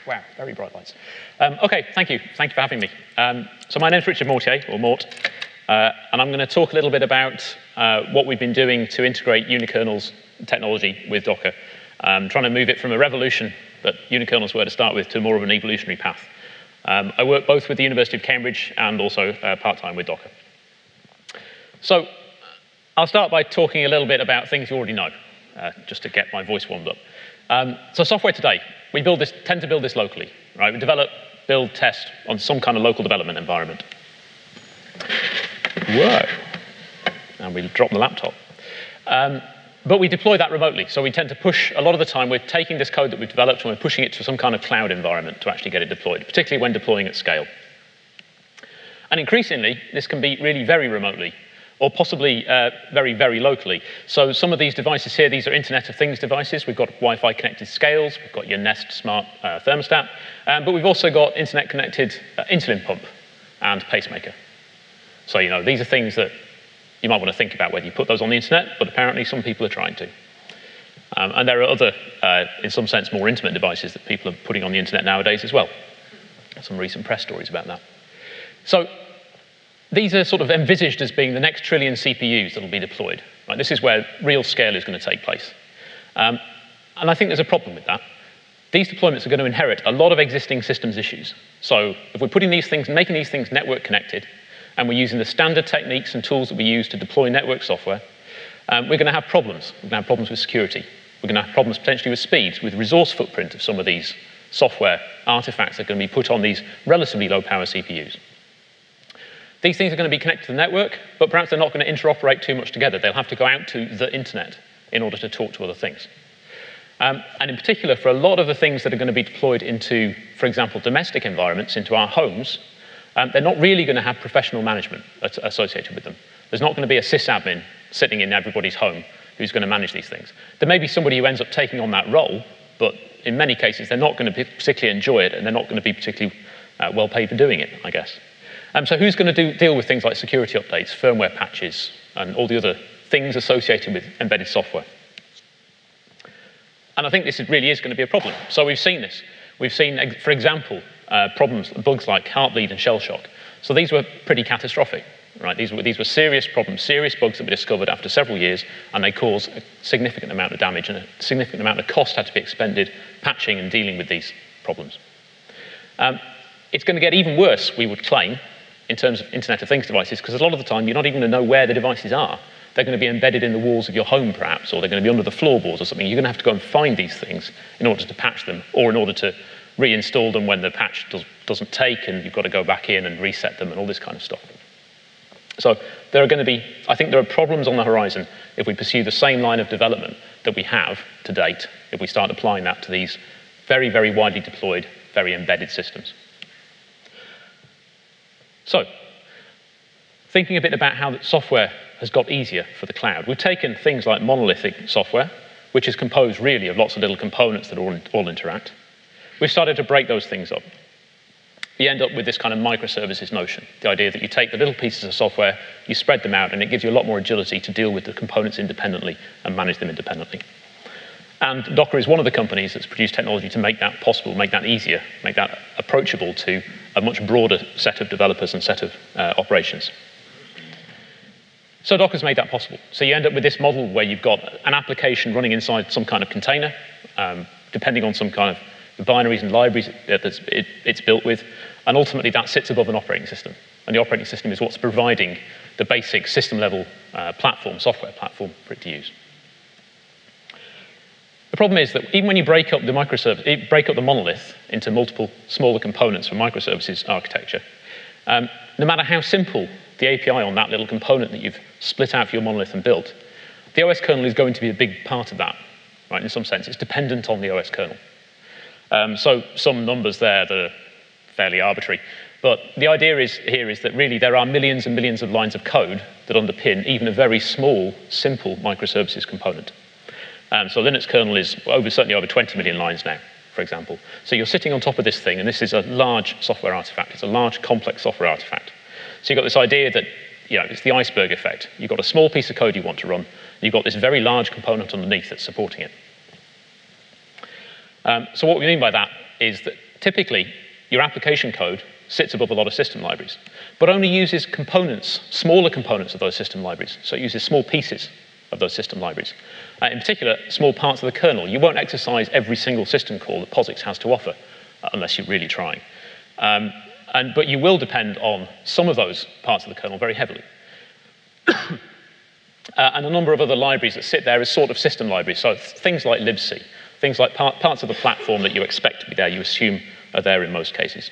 Wow, very bright lights. OK, thank you. Thank you for having me. So my name's Richard Mortier, or Mort, and I'm going to talk a little bit about what we've been doing to integrate unikernels technology with Docker, trying to move it from a revolution that unikernels were to start with to more of an evolutionary path. I work both with the University of Cambridge and also part-time with Docker. So I'll start by talking a little bit about things you already know, just to get my voice warmed up. So software today, we tend to build this locally, right? We develop, build, test on some kind of local development environment. Whoa. And we drop the laptop. But we deploy that remotely. So we tend to push, a lot of the time, we're taking this code that we've developed and we're pushing it to some kind of cloud environment to actually get it deployed, particularly when deploying at scale. And increasingly, this can be really very remotely, or possibly very, very locally. So some of these devices here, these are Internet of Things devices. We've got Wi-Fi connected scales. We've got your Nest smart thermostat. But we've also got Internet connected insulin pump and pacemaker. So these are things that you might want to think about whether you put those on the internet, but apparently some people are trying to. And there are other, in some sense, more intimate devices that people are putting on the internet nowadays as well. Some recent press stories about that. So these are sort of envisaged as being the next trillion CPUs that will be deployed. Right? This is where real scale is going to take place. And I think there's a problem with that. These deployments are going to inherit a lot of existing systems issues. So if we're putting these things, making these things network connected, and we're using the standard techniques and tools that we use to deploy network software, we're going to have problems. We're going to have problems with security. We're going to have problems potentially with speed, with resource footprint of some of these software artifacts that are going to be put on these relatively low-power CPUs. These things are going to be connected to the network, but perhaps they're not going to interoperate too much together. They'll have to go out to the internet in order to talk to other things. And in particular, for a lot of the things that are going to be deployed into, for example, domestic environments, into our homes, they're not really going to have professional management associated with them. There's not going to be a sysadmin sitting in everybody's home who's going to manage these things. There may be somebody who ends up taking on that role, but in many cases, they're not going to particularly enjoy it, and they're not going to be particularly well paid for doing it, I guess. So who's going to deal with things like security updates, firmware patches, and all the other things associated with embedded software? And I think this really is going to be a problem. So we've seen this. We've seen, for example, bugs like Heartbleed and shell shock. So these were pretty catastrophic, right? These were serious problems, serious bugs that were discovered after several years, and they caused a significant amount of damage, and a significant amount of cost had to be expended patching and dealing with these problems. It's going to get even worse, we would claim, in terms of Internet of Things devices, because a lot of the time you're not even going to know where the devices are. They're going to be embedded in the walls of your home, perhaps, or they're going to be under the floorboards or something. You're going to have to go and find these things in order to patch them, or in order to reinstall them when the patch doesn't take, and you've got to go back in and reset them and all this kind of stuff. So there are going to be, I think there are problems on the horizon if we pursue the same line of development that we have to date, if we start applying that to these very, very widely deployed, very embedded systems. So, thinking a bit about how software has got easier for the cloud. We've taken things like monolithic software, which is composed really of lots of little components that all interact. We've started to break those things up. You end up with this kind of microservices notion, the idea that you take the little pieces of software, you spread them out, and it gives you a lot more agility to deal with the components independently and manage them independently. And Docker is one of the companies that's produced technology to make that possible, make that easier, make that approachable to a much broader set of developers and set of operations. So Docker's made that possible. So you end up with this model where you've got an application running inside some kind of container, depending on some kind of binaries and libraries it's built with, and ultimately that sits above an operating system. And the operating system is what's providing the basic system-level software platform for it to use. The problem is that even when you break up the monolith into multiple smaller components for microservices architecture, no matter how simple the API on that little component that you've split out for your monolith and built, the OS kernel is going to be a big part of that, right? In some sense, it's dependent on the OS kernel. So some numbers there that are fairly arbitrary, but the idea here is that really there are millions and millions of lines of code that underpin even a very small, simple microservices component. So Linux kernel is certainly over 20 million lines now, for example. So you're sitting on top of this thing, and this is a large software artifact. It's a large, complex software artifact. So you've got this idea that, it's the iceberg effect. You've got a small piece of code you want to run, and you've got this very large component underneath that's supporting it. So what we mean by that is that Typically, your application code sits above a lot of system libraries, but only uses components, smaller components of those system libraries. So it uses small pieces of those system libraries. In particular, small parts of the kernel. You won't exercise every single system call that POSIX has to offer, unless you're really trying. But you will depend on some of those parts of the kernel very heavily. And a number of other libraries that sit there as sort of system libraries. So things like libc, things like parts of the platform that you expect to be there, you assume are there in most cases.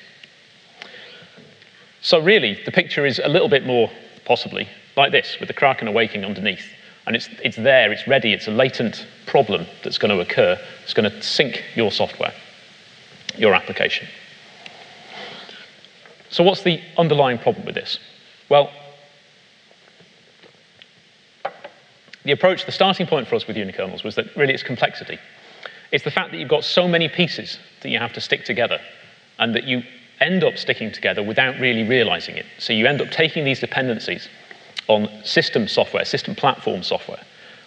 So really, the picture is a little bit more, possibly, like this, with the Kraken awaking underneath. And it's there, it's ready, it's a latent problem that's going to occur. It's going to sink your software, your application. So what's the underlying problem with this? Well, the starting point for us with unikernels was that really it's complexity. It's the fact that you've got so many pieces that you have to stick together, and that you end up sticking together without really realizing it. So you end up taking these dependencies on system software, system platform software,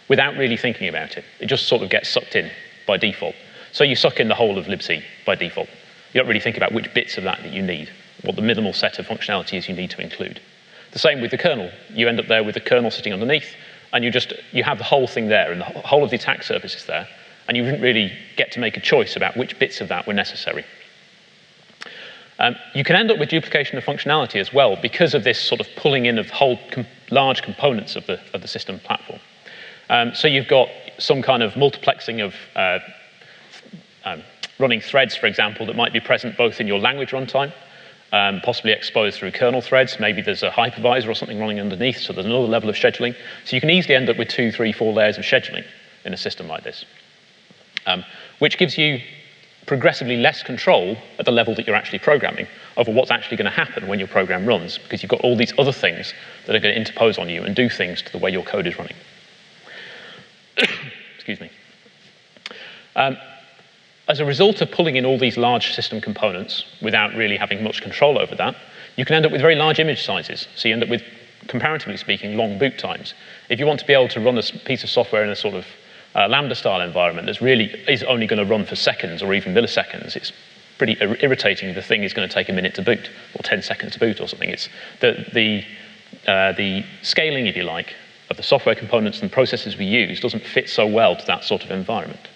without really thinking about it. It just sort of gets sucked in by default. So you suck in the whole of libc by default. You don't really think about which bits of that you need, what the minimal set of functionalities you need to include. The same with the kernel. You end up there with the kernel sitting underneath, and you have the whole thing there, and the whole of the attack surface is there, and you didn't really get to make a choice about which bits of that were necessary. You can end up with duplication of functionality as well because of this sort of pulling in of whole large components of the system platform. So you've got some kind of multiplexing of running threads, for example, that might be present both in your language runtime, possibly exposed through kernel threads. Maybe there's a hypervisor or something running underneath, so there's another level of scheduling. So you can easily end up with 2, 3, 4 layers of scheduling in a system like this, which gives you progressively less control at the level that you're actually programming over what's actually going to happen when your program runs, because you've got all these other things that are going to interpose on you and do things to the way your code is running. Excuse me. As a result of pulling in all these large system components without really having much control over that, you can end up with very large image sizes. So you end up with, comparatively speaking, long boot times. If you want to be able to run a piece of software in a sort of Lambda-style environment that really is only going to run for seconds or even milliseconds, it's pretty irritating if the thing is going to take a minute to boot or 10 seconds to boot or something. It's the scaling, if you like, of the software components and processes we use doesn't fit so well to that sort of environment.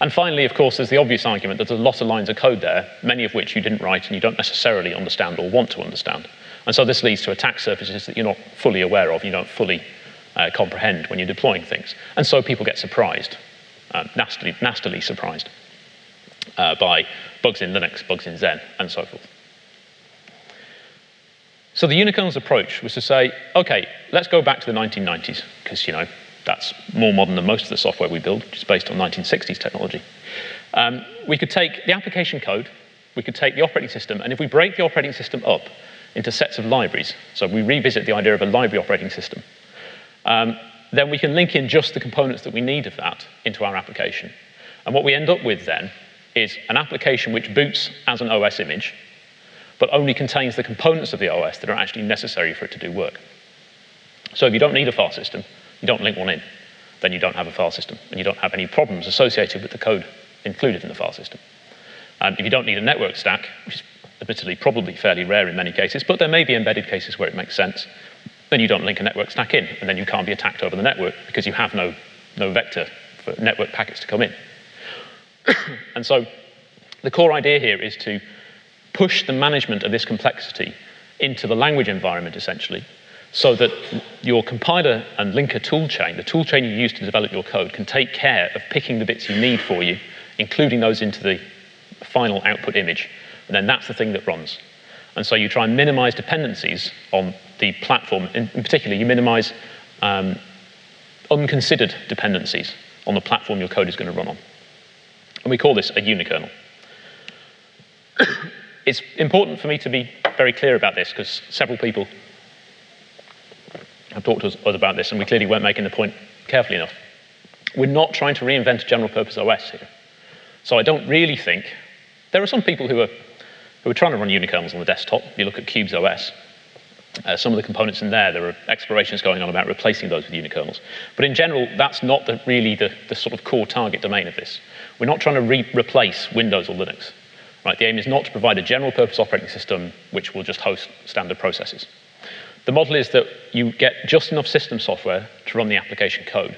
And finally, of course, there's the obvious argument that there's a lot of lines of code there, many of which you didn't write and you don't necessarily understand or want to understand. And so this leads to attack surfaces that you're not fully aware of, you don't fully comprehend when you're deploying things. And so people get surprised, nastily surprised, by bugs in Linux, bugs in Zen, and so forth. So the unikernels approach was to say, okay, let's go back to the 1990s, because, that's more modern than most of the software we build, which is based on 1960s technology. We could take the application code, we could take the operating system, and if we break the operating system up into sets of libraries, so we revisit the idea of a library operating system, then we can link in just the components that we need of that into our application. And what we end up with then is an application which boots as an OS image, but only contains the components of the OS that are actually necessary for it to do work. So if you don't need a file system, you don't link one in, then you don't have a file system, and you don't have any problems associated with the code included in the file system. If you don't need a network stack, which is admittedly probably fairly rare in many cases, but there may be embedded cases where it makes sense, then you don't link a network stack in, and then you can't be attacked over the network because you have no vector for network packets to come in. And so the core idea here is to push the management of this complexity into the language environment, essentially, so that your compiler and linker toolchain, the toolchain you use to develop your code, can take care of picking the bits you need for you, including those into the final output image, and then that's the thing that runs. And so you try and minimize dependencies on the platform. In particular, you minimize unconsidered dependencies on the platform your code is going to run on. And we call this a unikernel. It's important for me to be very clear about this because several people have talked to us about this, and we clearly weren't making the point carefully enough. We're not trying to reinvent a general purpose OS here. So I don't really think there are some people who are trying to run unikernels on the desktop. If you look at Cube's OS, some of the components in there are explorations going on about replacing those with unikernels. But in general, that's not really the sort of core target domain of this. We're not trying to replace Windows or Linux. Right? The aim is not to provide a general purpose operating system which will just host standard processes. The model is that you get just enough system software to run the application code.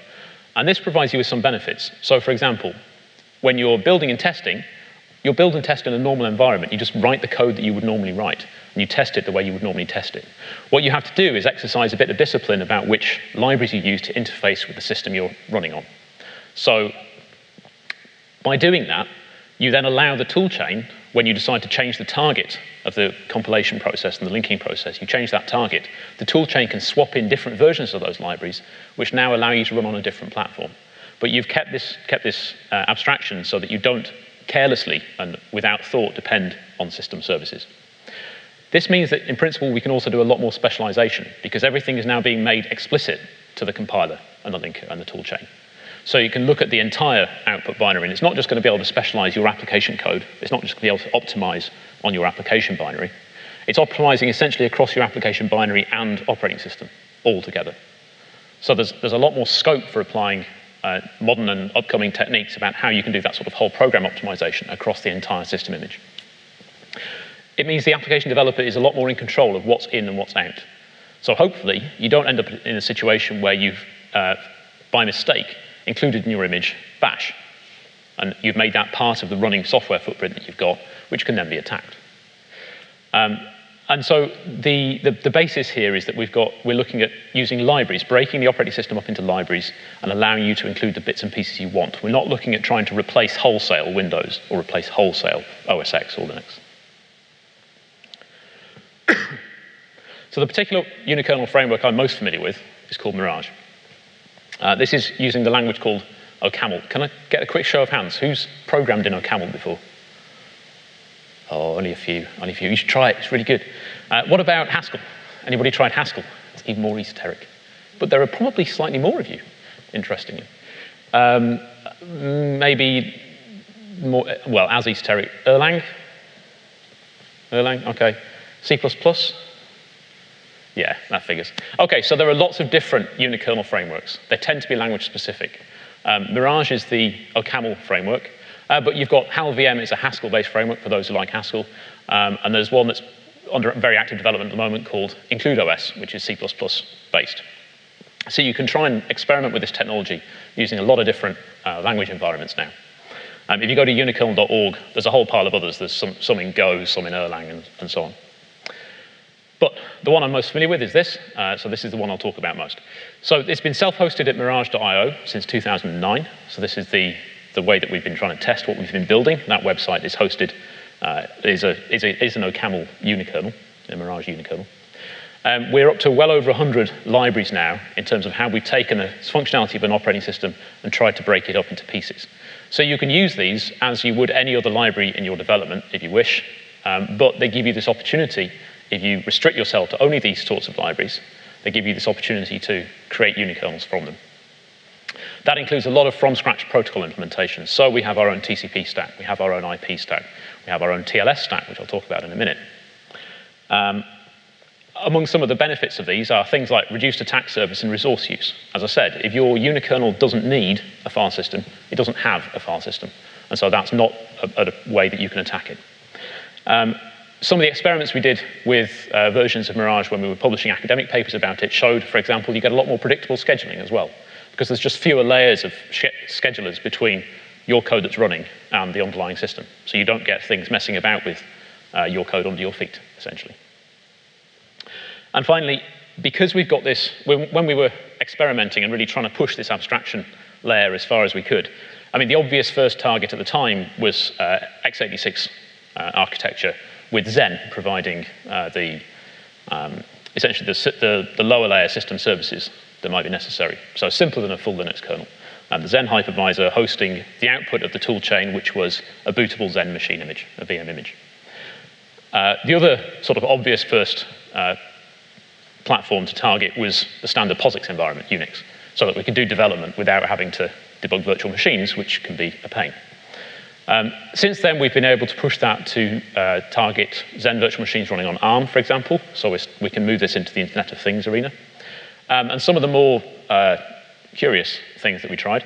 And this provides you with some benefits. So for example, when you're building and testing, you'll build and test in a normal environment. You just write the code that you would normally write, and you test it the way you would normally test it. What you have to do is exercise a bit of discipline about which libraries you use to interface with the system you're running on. So by doing that, you then allow the toolchain, when you decide to change the target of the compilation process and the linking process, you change that target, the toolchain can swap in different versions of those libraries, which now allow you to run on a different platform. But you've kept this abstraction so that you don't carelessly and without thought depend on system services. This means that in principle we can also do a lot more specialization because everything is now being made explicit to the compiler and the linker and the toolchain. So you can look at the entire output binary, and it's not just going to be able to specialize your application code. It's not just going to be able to optimize on your application binary. It's optimizing essentially across your application binary and operating system all together. So there's a lot more scope for applying modern and upcoming techniques about how you can do that sort of whole program optimization across the entire system image. It means the application developer is a lot more in control of what's in and what's out. So hopefully, you don't end up in a situation where you've, by mistake, included in your image bash. And you've made that part of the running software footprint that you've got, which can then be attacked. And so the basis here is that we're looking at using libraries, breaking the operating system up into libraries and allowing you to include the bits and pieces you want. We're not looking at trying to replace wholesale Windows or replace wholesale OS X or Linux. So the particular unikernel framework I'm most familiar with is called Mirage. This is using the language called OCaml. Can I get a quick show of hands? Who's programmed in OCaml before? Oh, only a few. You should try it. It's really good. What about Haskell? Anybody tried Haskell? It's even more esoteric. But there are probably slightly more of you, interestingly. Maybe more, well, as esoteric. Erlang? Okay. C++? Yeah, that figures. Okay, so there are lots of different unikernel frameworks. They tend to be language specific. Mirage is the OCaml framework. But you've got HaLVM is a Haskell-based framework for those who like Haskell. And there's one that's under very active development at the moment called IncludeOS, which is C++ based. So you can try and experiment with this technology using a lot of different language environments now. If you go to unikernel.org, there's a whole pile of others. There's some in Go, some in Erlang, and so on. But the one I'm most familiar with is this. So this is the one I'll talk about most. So it's been self-hosted at mirage.io since 2009. So this is the way that we've been trying to test what we've been building. That website is hosted, is an OCaml unikernel, a Mirage unikernel. We're up to well over 100 libraries now in terms of how we've taken the functionality of an operating system and tried to break it up into pieces. So you can use these as you would any other library in your development if you wish, but they give you this opportunity, if you restrict yourself to only these sorts of libraries, they give you this opportunity to create unikernels from them. That includes a lot of from-scratch protocol implementations. So we have our own TCP stack, we have our own IP stack, we have our own TLS stack, which I'll talk about in a minute. Among some of the benefits of these are things like reduced attack surface and resource use. As I said, if your unikernel doesn't need a file system, it doesn't have a file system. And so that's not a way that you can attack it. Some of the experiments we did with versions of Mirage when we were publishing academic papers about it showed, for example, you get a lot more predictable scheduling as well, because there's just fewer layers of schedulers between your code that's running and the underlying system. So you don't get things messing about with your code under your feet, essentially. And finally, because we've got this, when we were experimenting and really trying to push this abstraction layer as far as we could, I mean, the obvious first target at the time was x86 architecture with Zen providing essentially the lower layer system services that might be necessary. So simpler than a full Linux kernel. And the Zen hypervisor hosting the output of the toolchain, which was a bootable Zen machine image, a VM image. The other sort of obvious first platform to target was the standard POSIX environment, Unix, so that we could do development without having to debug virtual machines, which can be a pain. Since then, we've been able to push that to target Zen virtual machines running on ARM, for example, so we can move this into the Internet of Things arena. And some of the more curious things that we tried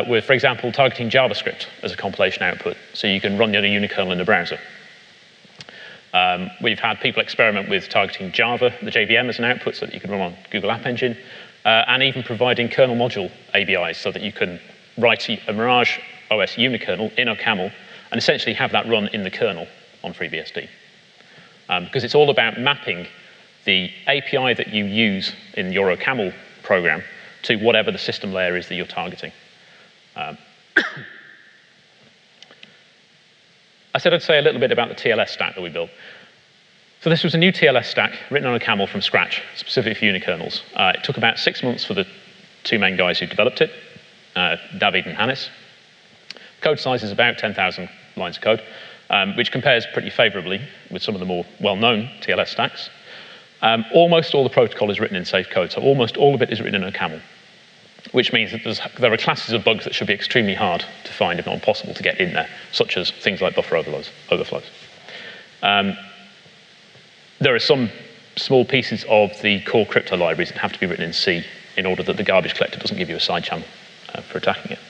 were, for example, targeting JavaScript as a compilation output, so you can run your unikernel in the browser. We've had people experiment with targeting Java, the JVM, as an output so that you can run on Google App Engine, and even providing kernel module ABIs so that you can write a MirageOS unikernel in OCaml and essentially have that run in the kernel on FreeBSD. Because it's all about mapping the API that you use in your OCaml program to whatever the system layer is that you're targeting. I said I'd say a little bit about the TLS stack that we built. So this was a new TLS stack written on OCaml from scratch, specifically for unikernels. It took about 6 months for the two main guys who developed it, David and Hannes. Code size is about 10,000 lines of code, which compares pretty favorably with some of the more well-known TLS stacks. Almost all the protocol is written in safe code, so almost all of it is written in OCaml, which means that there are classes of bugs that should be extremely hard to find, if not impossible to get in there, such as things like buffer overflows. There are some small pieces of the core crypto libraries that have to be written in C in order that the garbage collector doesn't give you a side channel for attacking it.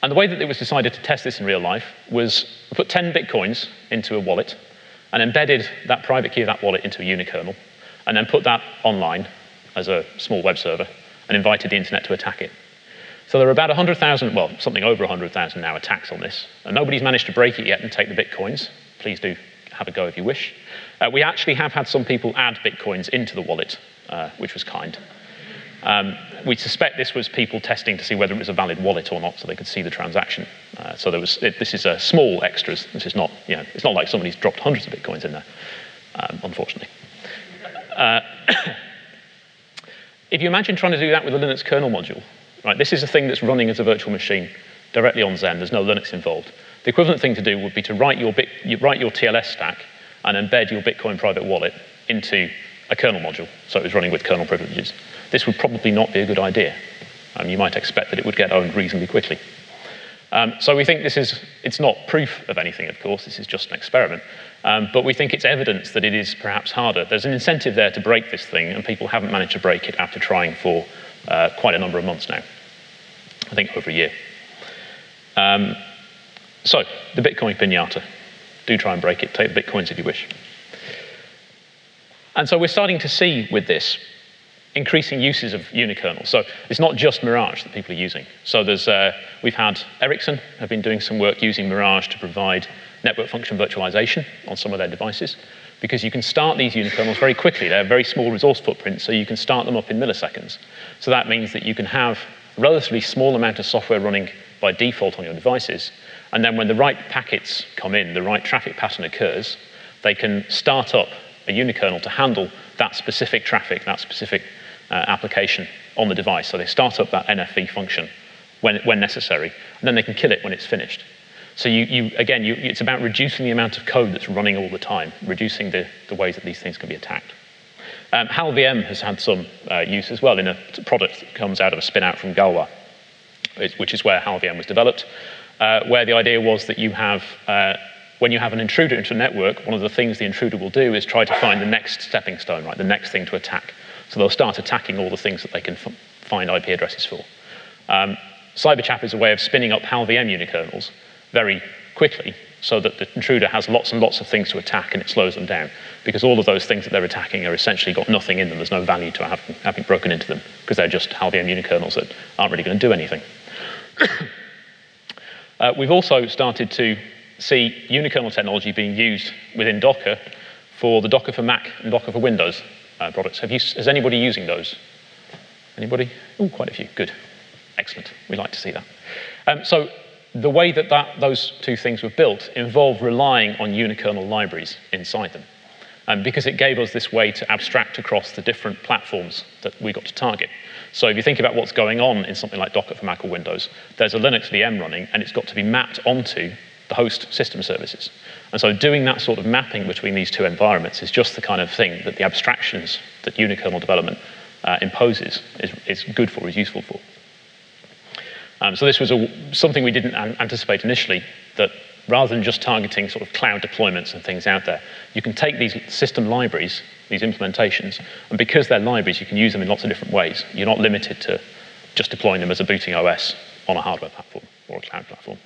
And the way that it was decided to test this in real life was we put 10 Bitcoins into a wallet and embedded that private key of that wallet into a unikernel, and then put that online as a small web server and invited the internet to attack it. So there are about 100,000, well, something over 100,000 now attacks on this, and nobody's managed to break it yet and take the Bitcoins. Please do have a go if you wish. We actually have had some people add Bitcoins into the wallet, which was kind. We suspect this was people testing to see whether it was a valid wallet or not, so they could see the transaction. So this is a small extras. This is not, it's not like somebody's dropped hundreds of Bitcoins in there, unfortunately. If you imagine trying to do that with a Linux kernel module, right? This is a thing that's running as a virtual machine directly on Xen. There's no Linux involved. The equivalent thing to do would be to write your TLS stack and embed your Bitcoin private wallet into a kernel module, so it was running with kernel privileges. This would probably not be a good idea. You might expect that it would get owned reasonably quickly. So we think it's not proof of anything, of course, this is just an experiment, but we think it's evidence that it is perhaps harder. There's an incentive there to break this thing, and people haven't managed to break it after trying for quite a number of months now. I think over a year. So, the Bitcoin pinata. Do try and break it, take the Bitcoins if you wish. And so we're starting to see with this increasing uses of unikernels. So it's not just Mirage that people are using. So we've had Ericsson have been doing some work using Mirage to provide network function virtualization on some of their devices, because you can start these unikernels very quickly. They're very small resource footprints, so you can start them up in milliseconds. So that means that you can have a relatively small amount of software running by default on your devices, and then when the right packets come in, the right traffic pattern occurs, they can start up a unikernel to handle that specific traffic, that specific application on the device. So they start up that NFV function when necessary, and then they can kill it when it's finished. So it's about reducing the amount of code that's running all the time, reducing the ways that these things can be attacked. HaLVM has had some use as well in a product that comes out of a spin-out from Galwa, which is where HaLVM was developed, where the idea was that you have when you have an intruder into a network, one of the things the intruder will do is try to find the next stepping stone, right, the next thing to attack. So they'll start attacking all the things that they can find IP addresses for. Cyberchap is a way of spinning up HaLVM unikernels very quickly so that the intruder has lots and lots of things to attack and it slows them down, because all of those things that they're attacking are essentially got nothing in them. There's no value to having broken into them because they're just HaLVM unikernels that aren't really going to do anything. We've also started to see unikernel technology being used within Docker for the Docker for Mac and Docker for Windows products. Is anybody using those? Anybody? Oh, quite a few. Good. Excellent. We like to see that. So the way that those two things were built involved relying on unikernel libraries inside them, because it gave us this way to abstract across the different platforms that we got to target. So if you think about what's going on in something like Docker for Mac or Windows, there's a Linux VM running, and it's got to be mapped onto the host system services. And so doing that sort of mapping between these two environments is just the kind of thing that the abstractions that unikernel development imposes is good for, is useful for. So this was something we didn't anticipate initially, that rather than just targeting sort of cloud deployments and things out there, you can take these system libraries, these implementations, and because they're libraries, you can use them in lots of different ways. You're not limited to just deploying them as a booting OS on a hardware platform or a cloud platform.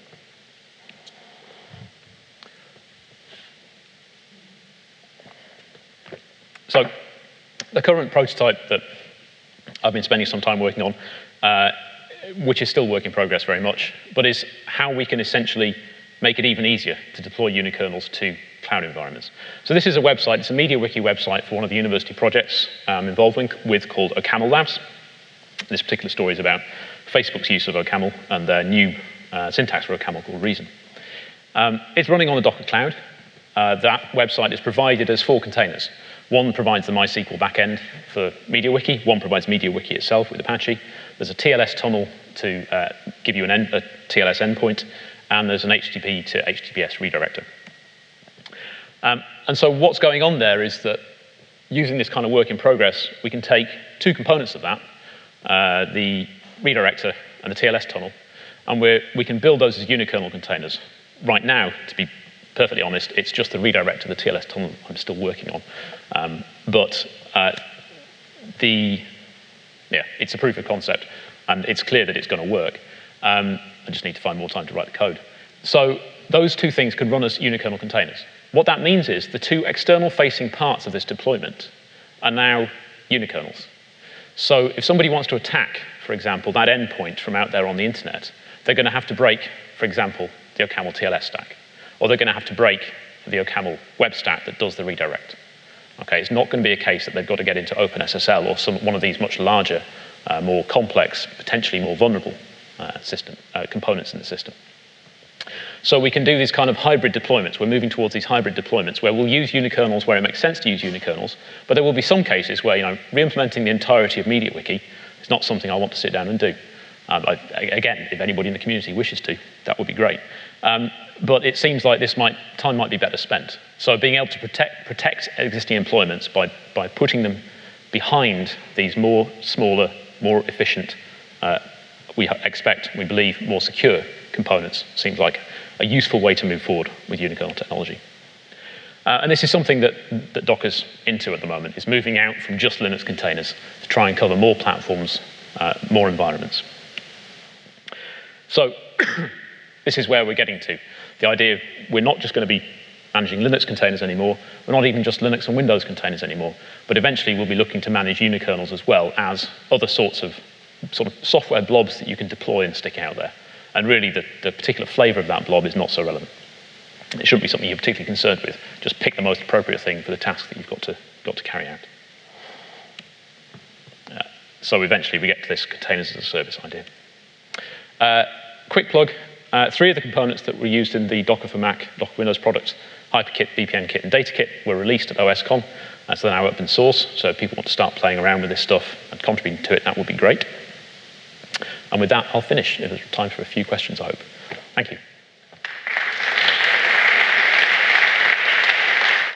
So the current prototype that I've been spending some time working on, which is still work in progress very much, but is how we can essentially make it even easier to deploy unikernels to cloud environments. So this is a website, it's a MediaWiki website for one of the university projects I'm involved with called OCaml Labs. This particular story is about Facebook's use of OCaml and their new syntax for OCaml called Reason. It's running on the Docker Cloud. That website is provided as 4 containers. One provides the MySQL backend for MediaWiki. One provides MediaWiki itself with Apache. There's a TLS tunnel to give you a TLS endpoint. And there's an HTTP to HTTPS redirector. And so what's going on there is that using this kind of work in progress, we can take 2 components of that, the redirector and the TLS tunnel, and we can build those as unikernel containers. Right now, to be perfectly honest, it's just the redirector, the TLS tunnel I'm still working on. But it's a proof of concept, and it's clear that it's going to work. I just need to find more time to write the code. So those 2 things can run as unikernel containers. What that means is the 2 external-facing parts of this deployment are now unikernels. So if somebody wants to attack, for example, that endpoint from out there on the internet, they're going to have to break, for example, the OCaml TLS stack. Or they're going to have to break the OCaml web stack that does the redirect. Okay, it's not going to be a case that they've got to get into OpenSSL or one of these much larger, more complex, potentially more vulnerable components in the system. So we can do these kind of hybrid deployments. We're moving towards these hybrid deployments where we'll use unikernels where it makes sense to use unikernels, but there will be some cases where re-implementing the entirety of MediaWiki is not something I want to sit down and do. Again, if anybody in the community wishes to, that would be great. But it seems like time might be better spent. So being able to protect existing deployments by putting them behind these smaller, more efficient, we believe, more secure components seems like a useful way to move forward with unikernel technology. And this is something that Docker's into at the moment, is moving out from just Linux containers to try and cover more platforms, more environments. So this is where we're getting to. The idea of we're not just going to be managing Linux containers anymore, we're not even just Linux and Windows containers anymore, but eventually we'll be looking to manage unikernels as well as other sorts of sort of software blobs that you can deploy and stick out there. And really the particular flavor of that blob is not so relevant. It shouldn't be something you're particularly concerned with. Just pick the most appropriate thing for the task that you've got to carry out. So eventually we get to this containers as a service idea. Quick plug, 3 of the components that were used in the Docker for Mac, Docker Windows products, HyperKit, VPN Kit, and DataKit were released at OSCon. So they're now open source. So if people want to start playing around with this stuff and contributing to it, that would be great. And with that, I'll finish. There's time for a few questions, I hope. Thank you.